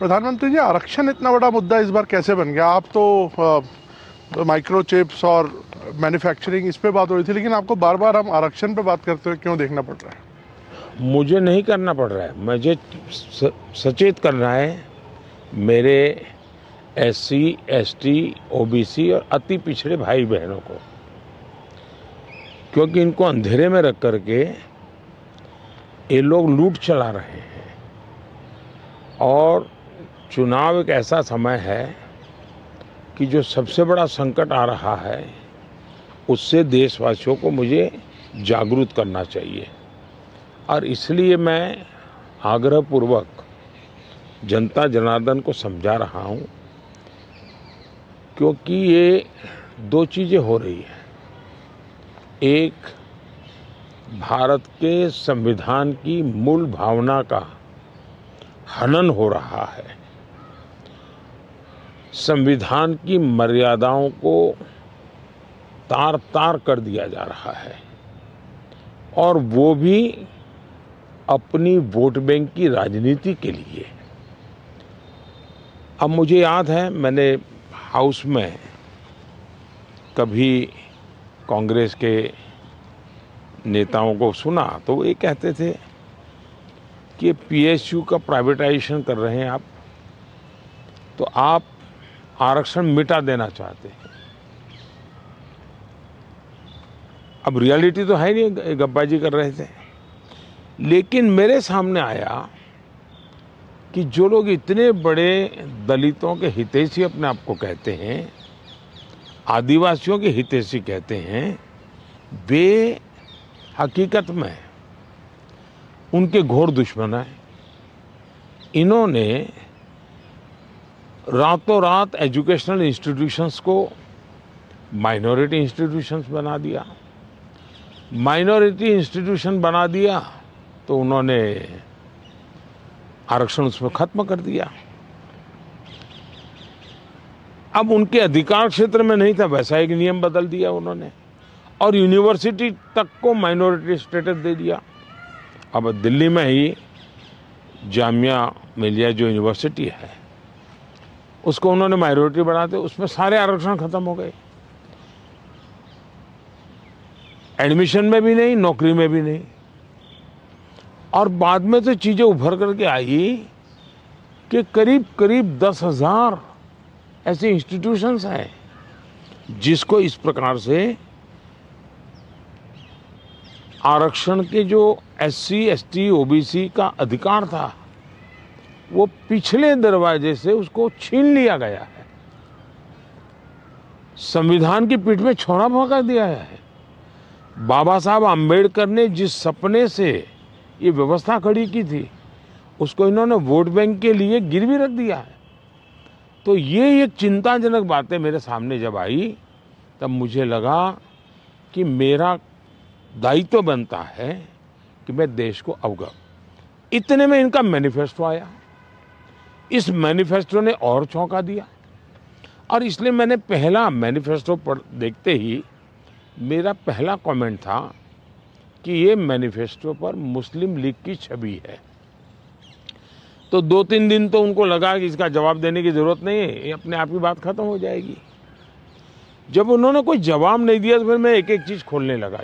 प्रधानमंत्री जी, आरक्षण इतना बड़ा मुद्दा इस बार कैसे बन गया? आप तो माइक्रो चिप्स और मैन्युफैक्चरिंग इस पे बात हो रही थी, लेकिन आपको बार बार हम आरक्षण पे बात करते हुए क्यों देखना पड़ रहा है? मुझे नहीं करना पड़ रहा है, मुझे सचेत करना है मेरे एससी, एसटी, ओबीसी और अति पिछड़े भाई बहनों को, क्योंकि इनको अंधेरे में रख करके ये लोग लूट चला रहे हैं। और चुनाव एक ऐसा समय है कि जो सबसे बड़ा संकट आ रहा है उससे देशवासियों को मुझे जागरूक करना चाहिए। और इसलिए मैं आग्रहपूर्वक जनता जनार्दन को समझा रहा हूं, क्योंकि ये दो चीज़ें हो रही हैं। एक, भारत के संविधान की मूल भावना का हनन हो रहा है, संविधान की मर्यादाओं को तार तार कर दिया जा रहा है, और वो भी अपनी वोट बैंक की राजनीति के लिए। अब मुझे याद है, मैंने हाउस में कभी कांग्रेस के नेताओं को सुना तो वो ये कहते थे कि पीएसयू का प्राइवेटाइजेशन कर रहे हैं आप, तो आप आरक्षण मिटा देना चाहते हैं। अब रियलिटी तो है नहीं, गप्पाजी कर रहे थे। लेकिन मेरे सामने आया कि जो लोग इतने बड़े दलितों के हितैषी अपने आप को कहते हैं, आदिवासियों के हितैषी कहते हैं, वे हकीकत में उनके घोर दुश्मन हैं। इन्होंने रातों रात एजुकेशनल इंस्टीट्यूशंस को माइनॉरिटी इंस्टीट्यूशंस बना दिया। माइनॉरिटी इंस्टीट्यूशन बना दिया तो उन्होंने आरक्षण उसमें खत्म कर दिया। अब उनके अधिकार क्षेत्र में नहीं था, वैसा एक नियम बदल दिया उन्होंने, और यूनिवर्सिटी तक को माइनॉरिटी स्टेटस दे दिया। अब दिल्ली में ही जामिया मिलिया जो यूनिवर्सिटी है, उसको उन्होंने माइनॉरिटी बना दिया, उसमें सारे आरक्षण खत्म हो गए। एडमिशन में भी नहीं, नौकरी में भी नहीं। और बाद में तो चीज़ें उभर करके आई कि करीब करीब 10,000 ऐसे इंस्टीट्यूशंस हैं जिसको इस प्रकार से आरक्षण के जो एससी, एसटी, ओबीसी का अधिकार था वो पिछले दरवाजे से उसको छीन लिया गया है, संविधान की पीठ में छोड़ा भोंका दिया है। बाबा साहब आम्बेडकर ने जिस सपने से ये व्यवस्था खड़ी की थी उसको इन्होंने वोट बैंक के लिए गिरवी रख दिया है। तो ये एक चिंताजनक बातें मेरे सामने जब आई, तब मुझे लगा कि मेरा दायित्व बनता है कि मैं देश को अवगत। इतने में इनका मैनिफेस्टो आया। इस मैनिफेस्टो ने और चौंका दिया, और इसलिए मैंने पहला मैनिफेस्टो देखते ही मेरा पहला कमेंट था कि ये मैनिफेस्टो पर मुस्लिम लीग की छवि है। तो 2-3 दिन तो उनको लगा कि इसका जवाब देने की जरूरत नहीं है, ये अपने आप ही बात खत्म हो जाएगी। जब उन्होंने कोई जवाब नहीं दिया तो फिर मैं एक एक चीज खोलने लगा।